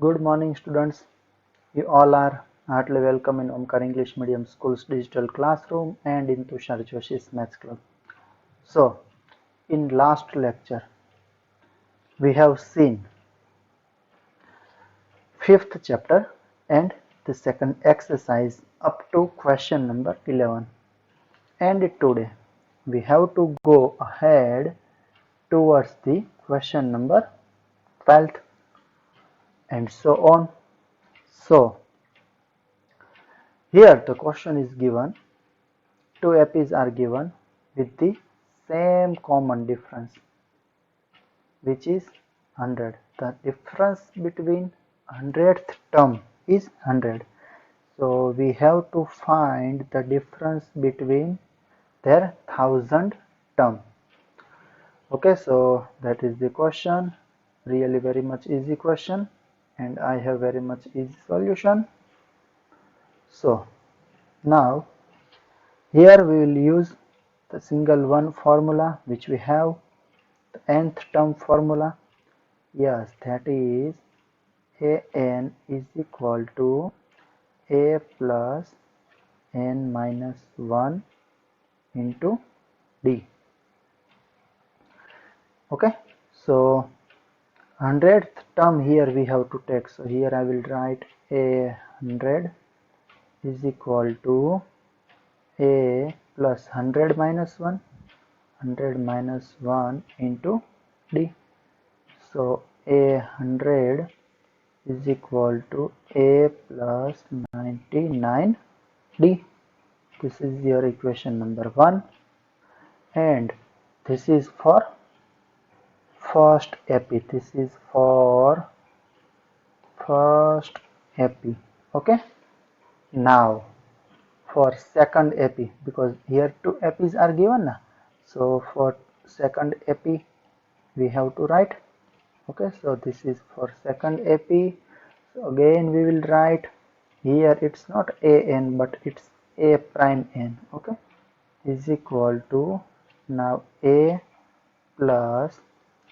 Good morning, students. You all are heartily welcome in Omkar English Medium School's digital classroom and in Tushar Joshi's Maths Club. So, in last lecture, we have seen fifth chapter and the second exercise up to question number 11. And today, we have to go ahead towards the question number 12th and so on. So, here the question is given. Two APs are given with the same common difference, which is 100. The difference between 100th term is 100. So we have to find the difference between their 1000 term. Okay, so that is the question. Really very much easy question, and I have very much easy solution. So now here we will use the single one formula which we have, the nth term formula. Yes, that is an is equal to a plus n minus 1 into d. Okay, so 100th term here we have to take. So here I will write a 100 is equal to a plus 100 minus 1, 100 minus 1 into d. So a 100 is equal to a plus 99d. This is your equation number 1, and this is for first AP. This is for first AP. Okay, now for second AP, because here two APs are given now. So for second AP we have to write. Okay, so this is for second AP. So again we will write here, it's not an but it's a prime n. Okay, is equal to now a plus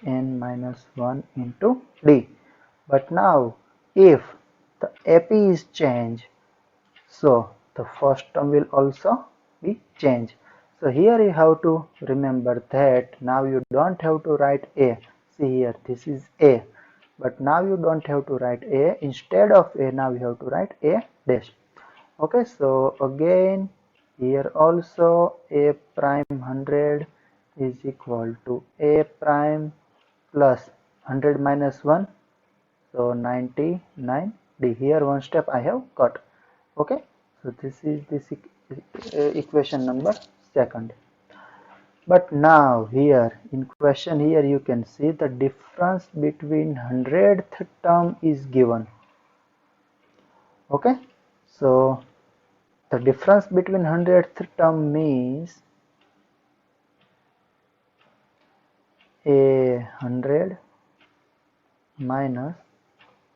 n minus 1 into d. But now if the AP is changed, so the first term will also be changed. So here you have to remember that now you don't have to write a. See here, this is a, but now you don't have to write a. Instead of a, now you have to write a dash. Okay, so again here also a prime 100 is equal to a prime plus 100 minus 1, so 99d. Here one step I have cut. Okay, so this is this equation number second. But now here in question, here you can see the difference between 100th term is given. Okay, so the difference between 100th term means a 100 minus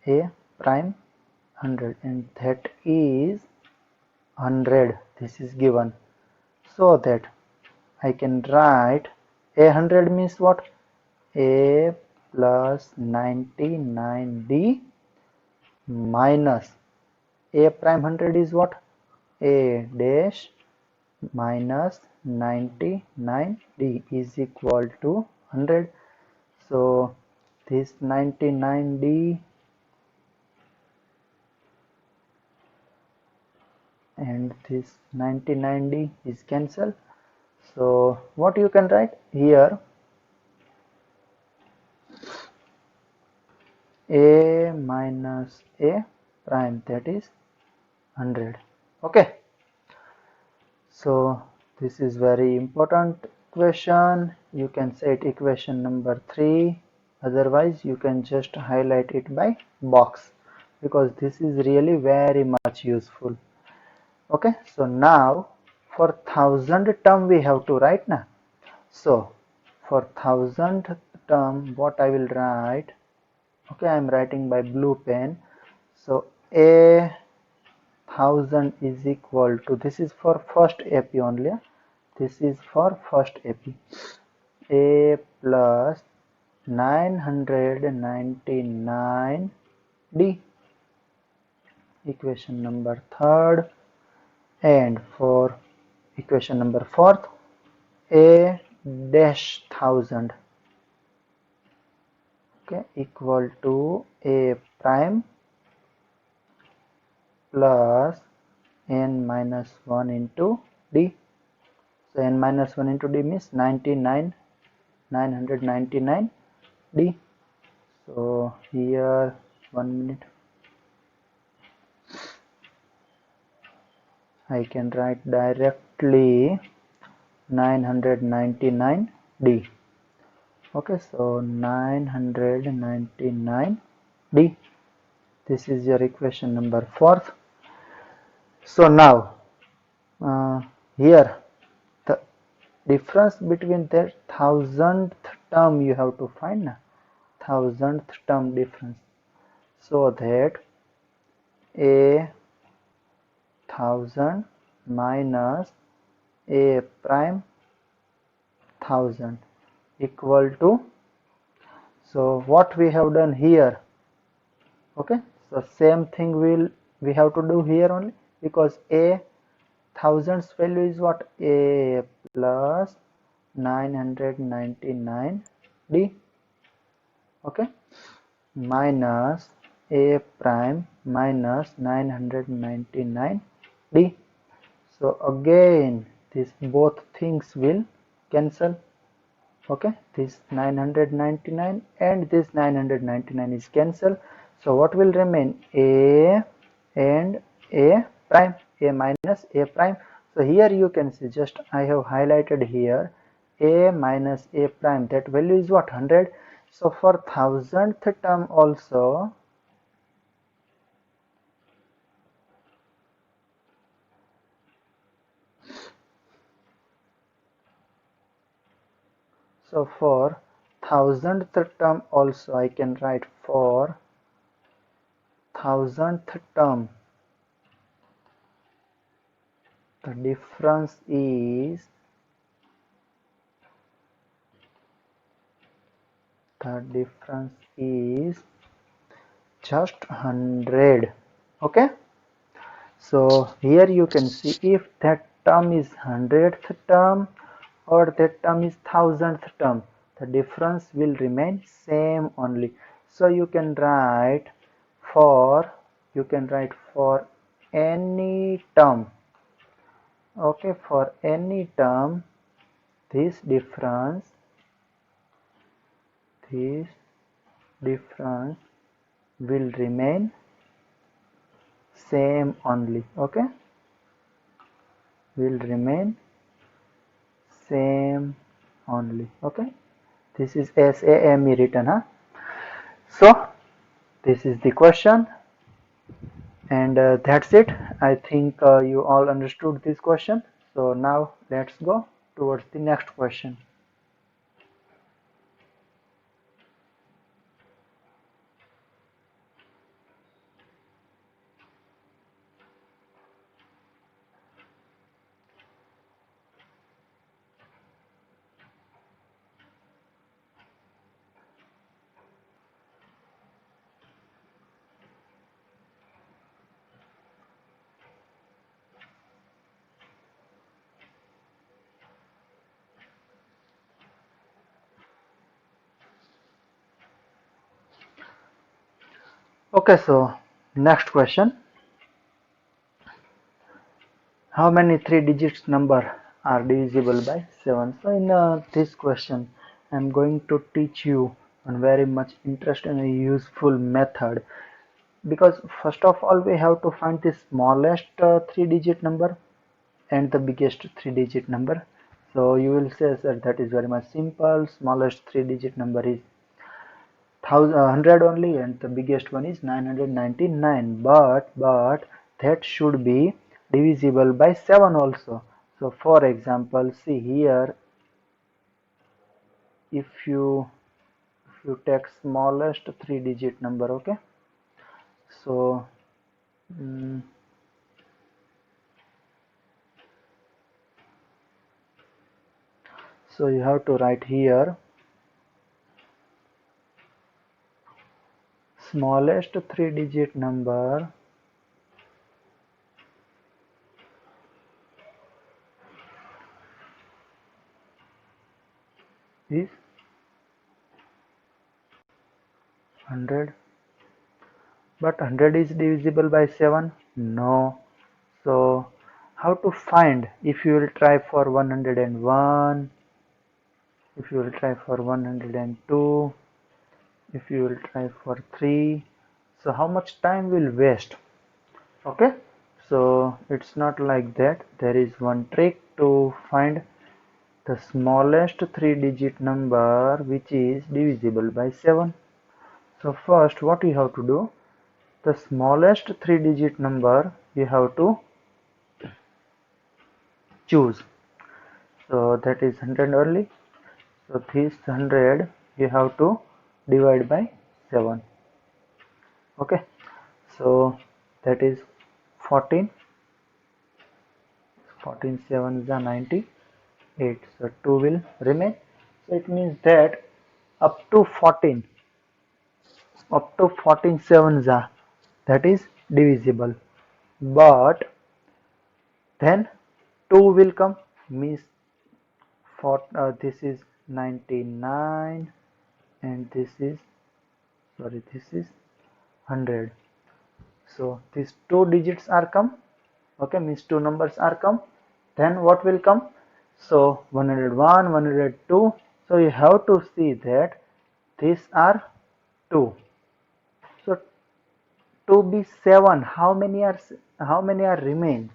a prime 100, and that is 100. This is given, so that I can write a 100 means what? A plus 99d minus a prime 100 is what? A dash minus 99d is equal to 100. So this 99d and this 99d is cancelled. So what you can write here, a minus a prime, that is 100. Okay, so this is very important equation. You can say it equation number 3, otherwise you can just highlight it by box, because this is really very much useful. Okay, so now for 1000 term we have to write now. So for 1000 term what I will write, okay, I am writing by blue pen. So a 1000 is equal to, this is for first AP only, this is for first AP, a plus 999 D. Equation number third. And for equation number fourth, a dash thousand, okay, equal to a prime plus n minus 1 into d. So n minus 1 into d means 999 d. So here 1 minute, I can write directly 999 d. Okay, so 999 d. This is your equation number fourth. So now here the difference between the thousandth term you have to find na, thousandth term difference, so that a thousand minus a prime thousand equal to, so what we have done here, okay, so same thing we have to do here only, because a thousand's value is what, a plus 999 d, okay, minus a prime minus 999 d. So again these both things will cancel, okay, this 999 and this 999 is cancelled. So what will remain, a and a prime, a minus a prime. So here you can see, just I have highlighted here, a minus a prime, that value is what, 100. So for thousandth term also, so for thousandth term also I can write, for thousandth term the difference is, just 100, okay. So here you can see, if that term is 100th term or that term is 1000th term, the difference will remain same only. So you can write for, any term, okay, for any term this difference will remain same only, okay, will remain same only, okay. This is SAME written, huh? So this is the question, and that's it. I think you all understood this question. So now let's go towards the next question. Okay, so next question. How many 3 digits number are divisible by 7? So in this question, I'm going to teach you a very much interesting and useful method, because first of all we have to find the smallest 3 digit number and the biggest 3 digit number. So you will say, sir, that is very much simple. Smallest 3 digit number is 100 only, and the biggest one is 999. But that should be divisible by 7 also. So for example, see here, if you take smallest 3 digit number, okay. So mm, so you have to write here. smallest 3-digit number is 100. But 100 is divisible by 7? No. So how to find? If you will try for 101, if you will try for 102, if you will try for 3, so how much time will waste? Okay, so it's not like that. There is one trick to find the smallest 3-digit number which is divisible by 7. So first what you have to do, the smallest 3-digit number you have to choose. So that is 100 only. So this 100 you have to divide by 7. Okay, so that is 14. 14 7s are 98. So 2 will remain. So it means that up to 14, up to 14 sevens are, that is divisible. But then 2 will come, means for this is 99 and this is, sorry, this is 100. So these two digits are come. Okay, means two numbers are come. Then what will come? So 101, 102. So you have to see that these are 2. So 2 be 7. How many are remain?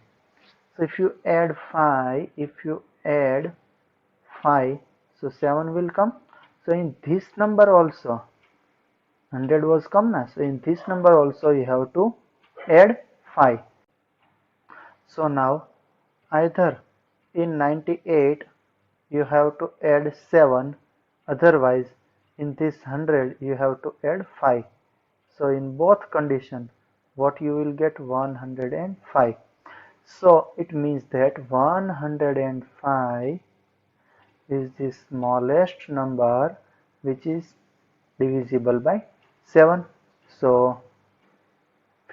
So if you add 5, if you add 5, so 7 will come. So in this number also 100 was come na. So in this number also you have to add 5. So now either in 98 you have to add 7, otherwise in this 100 you have to add 5. So in both condition what you will get 105. So it means that 105 is the smallest number which is divisible by 7. So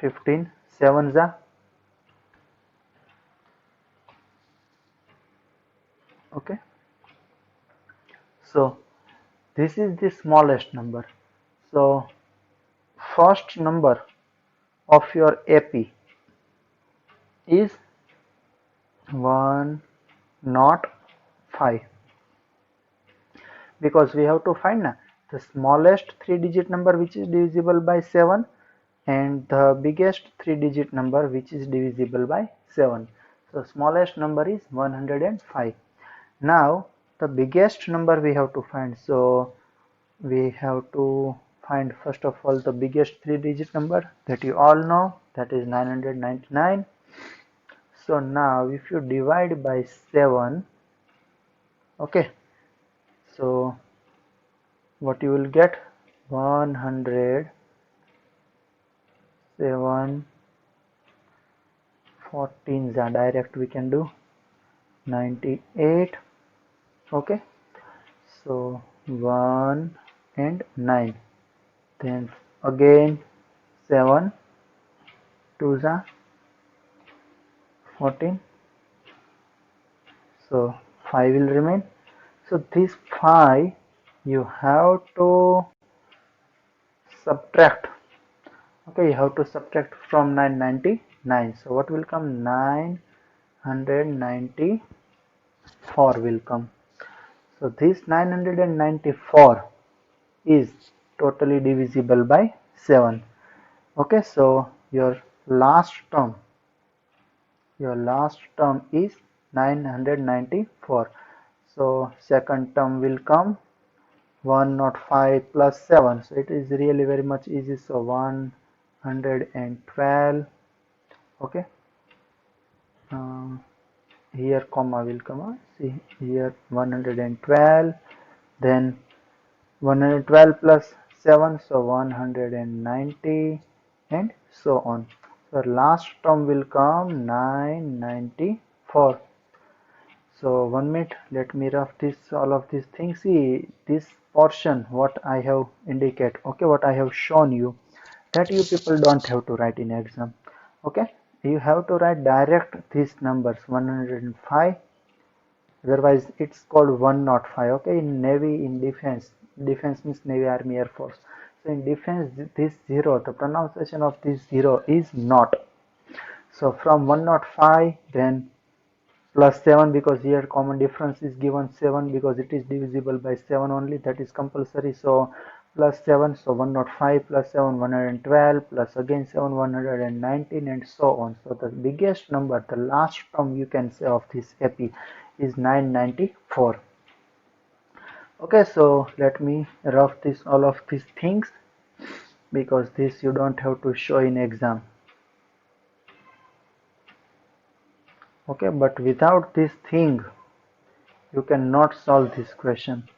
15 sevens are, okay. So this is the smallest number. So first number of your AP is 105, because we have to find na, the smallest 3-digit number which is divisible by 7 and the biggest 3-digit number which is divisible by 7. So smallest number is 105. Now the biggest number we have to find. So we have to find first of all the biggest 3-digit number that you all know, that is 999. So now if you divide by 7, okay, so what you will get, 107, 14s are direct we can do, 98. Okay, so 1 and 9, then again 7, 2s are 14, so 5 will remain. So this 5 you have to subtract. Okay, you have to subtract from 999. So what will come? 994 will come. So this 994 is totally divisible by 7. Okay, so your last term is 994. So second term will come 105 plus 7. So it is really very much easy. So 112. Okay, here comma will come. See here 112, then 112 plus 7, so 190, and so on. So last term will come 994. So 1 minute, let me rough this all of these things. See this portion what I have indicate, okay, what I have shown you, that you people don't have to write in exam. Okay, you have to write direct these numbers 105, otherwise it's called 105. Okay, in navy, in defense means navy, army, air force. So in defense, this zero, the pronunciation of this zero is not. So from 105, then plus 7, because here common difference is given 7, because it is divisible by 7 only, that is compulsory. So plus 7, so 105 plus 7, 112, plus again 7, 119, and so on. So the biggest number, the last term you can say of this AP is 994. Okay, so let me rough this all of these things, because this you don't have to show in exam. Okay, but without this thing you cannot solve this question,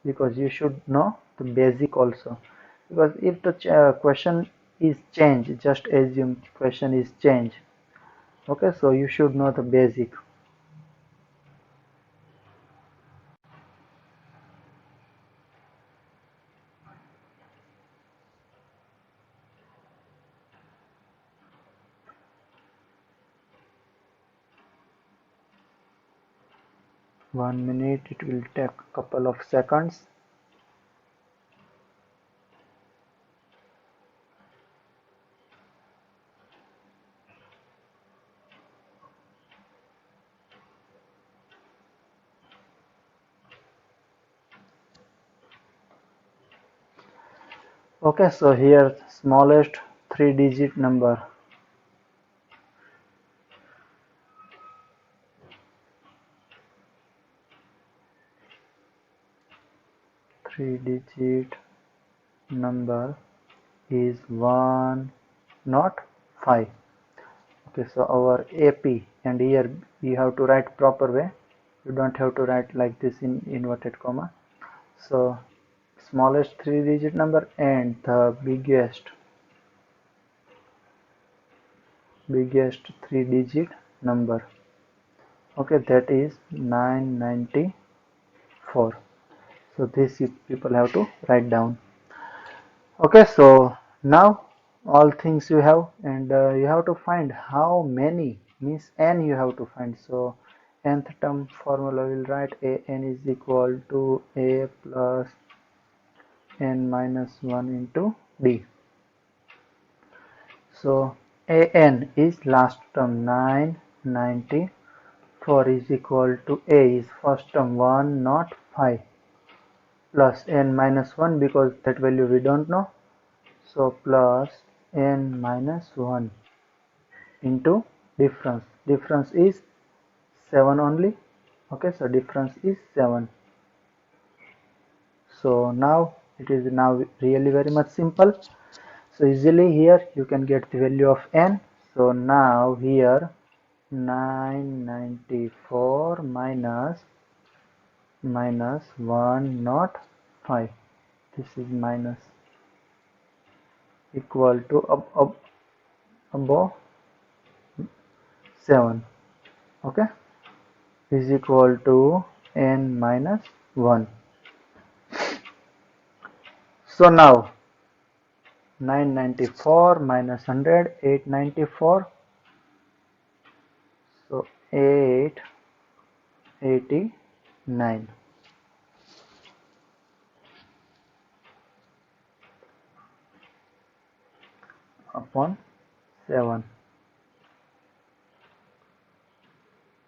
because you should know the basic also. Because if the question is changed, just assume question is changed. Okay, so you should know the basic. One minute, it will take a couple of seconds. Okay, so here smallest 3-digit number. Three-digit number is 1, not 5. Okay, so our AP, and here you have to write proper way. You don't have to write like this in inverted comma. So smallest 3-digit number and the biggest 3-digit number. Okay, that is 994. So this people have to write down. Okay, so now all things you have, and you have to find how many, means n you have to find. So nth term formula will write a n is equal to a plus n minus 1 into d. So an is last term 994 is equal to a is first term 1 not 5 plus n minus 1, because that value we don't know. So plus n minus 1 into difference. Difference is 7 only. Okay, so difference is 7. So now it is now really very much simple. So easily here you can get the value of n. So now here 994 minus 1 not 5. This is minus equal to above 7. Okay, is equal to n minus 1. So now 994 minus 100, 894. So 889 upon 7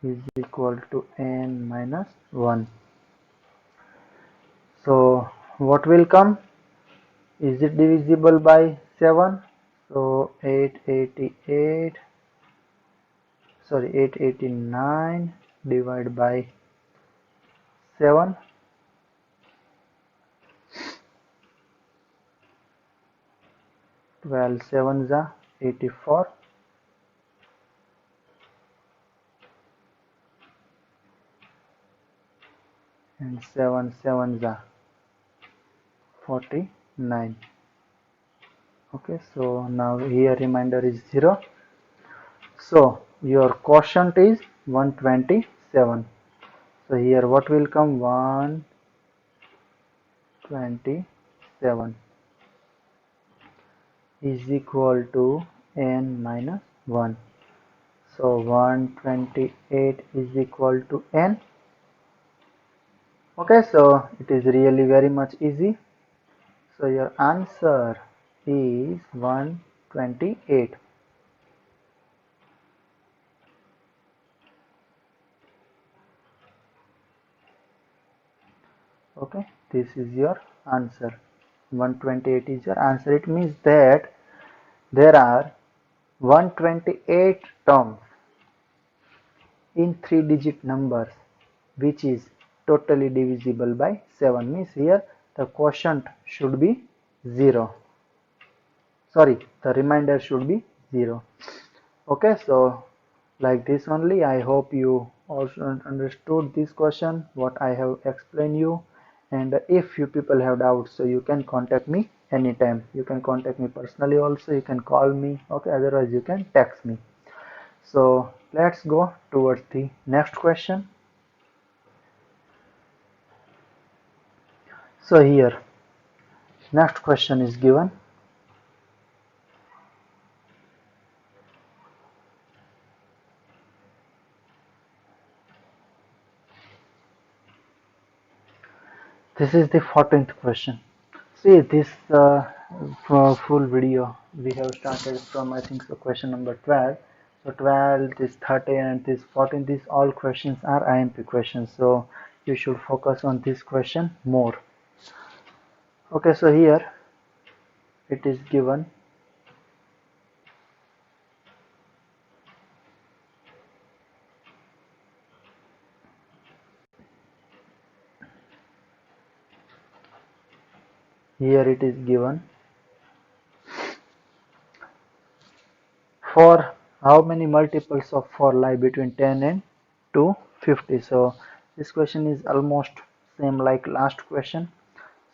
is equal to n minus 1. So what will come? Is it divisible by 7? So 889 divided by 7. 12 sevens are 84, and 7 sevens are 49. Okay, so now here remainder is 0. So your quotient is 127. So here what will come? 127. is equal to n minus 1. So 128 is equal to n. Okay, so it is really very much easy. So your answer is 128. Okay, this is your answer. 128 is your answer. It means that there are 128 terms in 3-digit numbers which is totally divisible by 7. Means here the quotient should be 0. Sorry, the remainder should be 0. Okay, so like this only. I hope you also understood this question what I have explained you. And if you people have doubts, so you can contact me anytime. You can contact me personally also, you can call me. Okay, otherwise you can text me. So let's go towards the next question. So here next question is given. This is the 14th question. See this full video we have started from, I think so, question number 12. So 12, this 13 and this 14, these all questions are IMP questions. So you should focus on this question more. Okay, so here it is given. Here it is given. For how many multiples of 4 lie between 10 and 250? So this question is almost same like last question.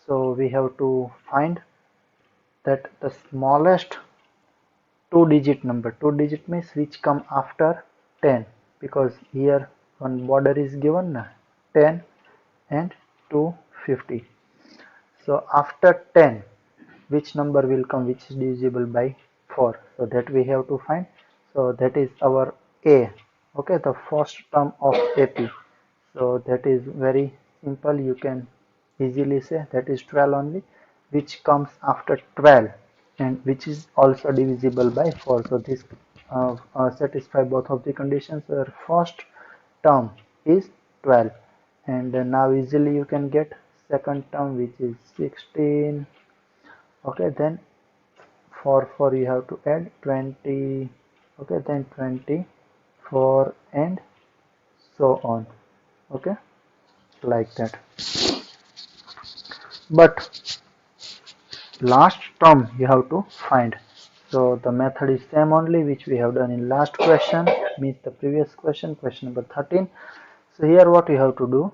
So we have to find that the smallest two-digit number. Two-digit means which come after 10, because here one border is given, 10 and 250. So after 10, which number will come which is divisible by 4? So that we have to find. So that is our A. Okay, the first term of AP. So that is very simple. You can easily say that is 12 only, which comes after 12 and which is also divisible by 4. So this satisfy both of the conditions. Our first term is 12, and now easily you can get second term which is 16. Okay, then for 4 you have to add 20. Okay, then 24 and so on. Okay, like that. But last term you have to find. So the method is same only which we have done in last question, means the previous question, question number 13. So here what you have to do,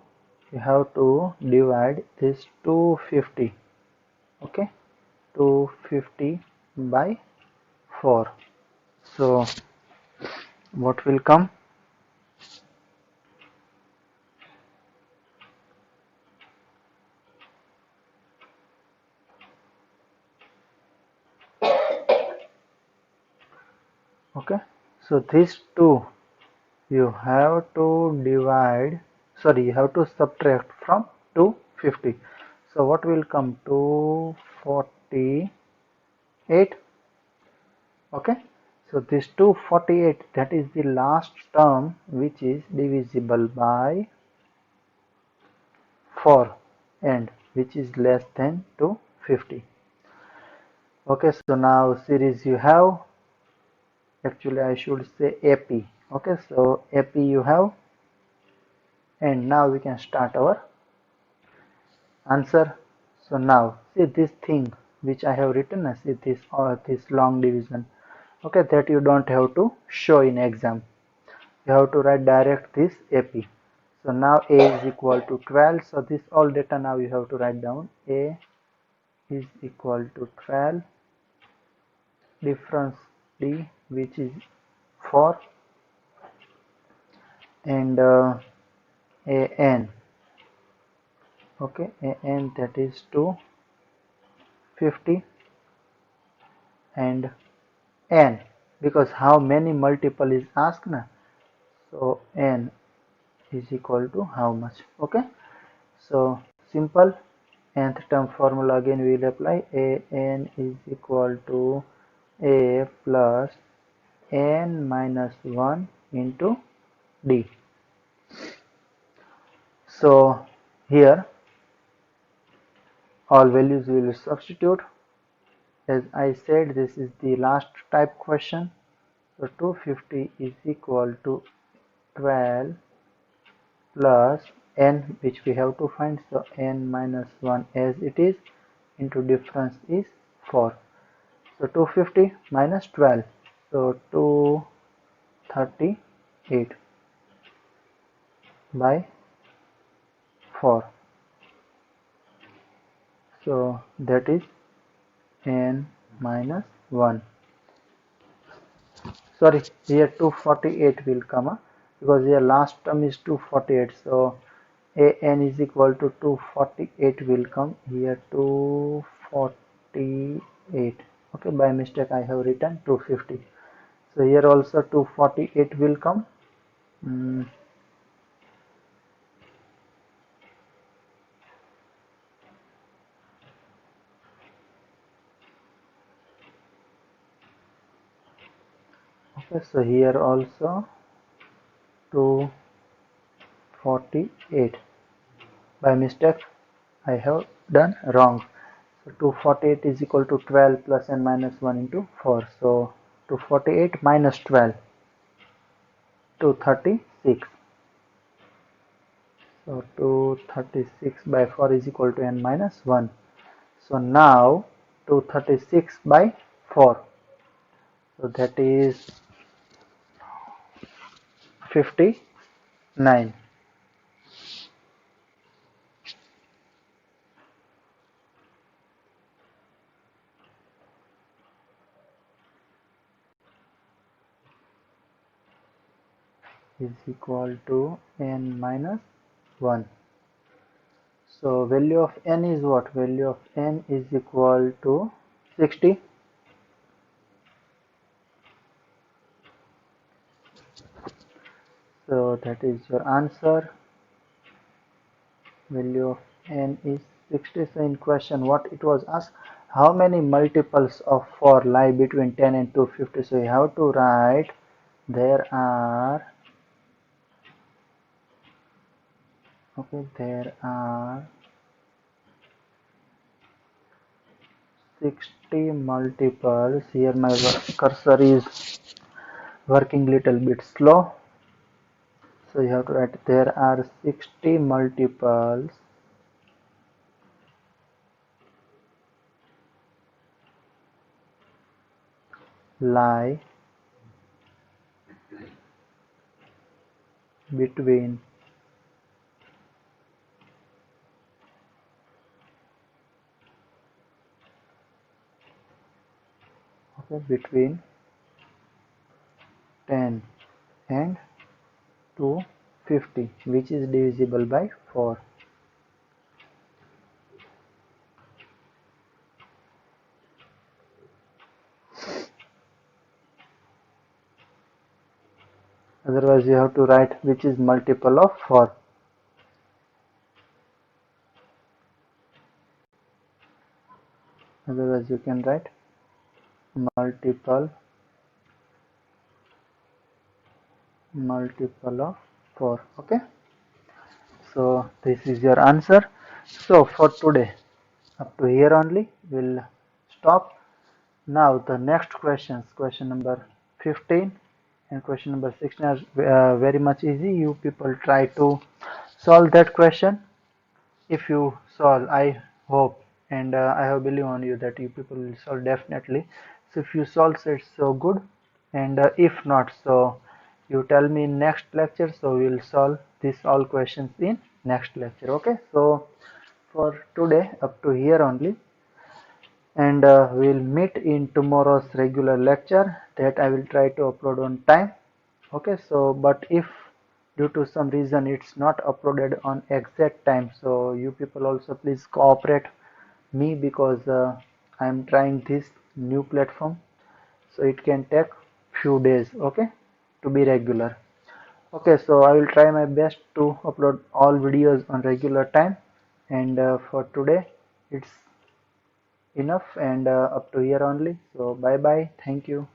you have to divide this 250. Okay, 250 by 4. So what will come? Okay, so these two you have to divide, sorry, you have to subtract from 250. So what will come? 248. Okay, so this 248, that is the last term which is divisible by 4 and which is less than 250. Okay, so now series you have, actually I should say AP. Okay, so AP you have, and now we can start our answer. So now see this thing which I have written, see this or this long division. Okay, that you don't have to show in exam. You have to write direct this AP. So now A is equal to 12. So this all data now you have to write down. A is equal to 12. Difference D which is 4, and AN. Okay, AN that is 250, and n, because how many multiple is asked na, so n is equal to how much. Okay, so simple. Nth term formula again we will apply. A n is equal to a plus n minus 1 into d. So here all values we will substitute. As I said, this is the last type question. So 250 is equal to 12 plus n, which we have to find, so n minus 1 as it is, into difference is 4. So 250 minus 12, so 238 by 4. So that is n minus 1. Sorry, here 248 will come, because here last term is 248. So an is equal to 248 will come here, 248. Okay, by mistake I have written 250. So here also 248 will come. Okay, so here also 248. By mistake I have done wrong. So 248 is equal to 12 plus n minus 1 into 4. So 248 minus 12, 236. So 236 by 4 is equal to n minus 1. So now 236 by 4. So that is 59. Is equal to n minus 1. So value of n is what? Value of n is equal to 60. So that is your answer. Value of n is 60. So in question what it was asked, how many multiples of 4 lie between 10 and 250? So you have to write there are 60 multiples. Here my cursor is working little bit slow. So you have to write there are 60 multiples lie between 10 and 250, which is divisible by 4. Otherwise you have to write which is multiple of 4. Otherwise you can write multiple of 4. Okay, so this is your answer. So for today up to here only we'll stop. Now the next questions, question number 15 and question number 16 are very much easy. You people try to solve that question. If you solve, I hope and I have believe on you that you people will solve definitely. So if you solve, so it's so good, and if not, so you tell me in next lecture, so we will solve this all questions in next lecture. Okay, so for today up to here only, and we'll meet in tomorrow's regular lecture that I will try to upload on time. Okay, so but if due to some reason it's not uploaded on exact time, so you people also please cooperate me, because I'm trying this new platform so it can take few days, okay, to be regular. Okay, so I will try my best to upload all videos on regular time, and for today it's enough, and up to here only. So bye bye, thank you.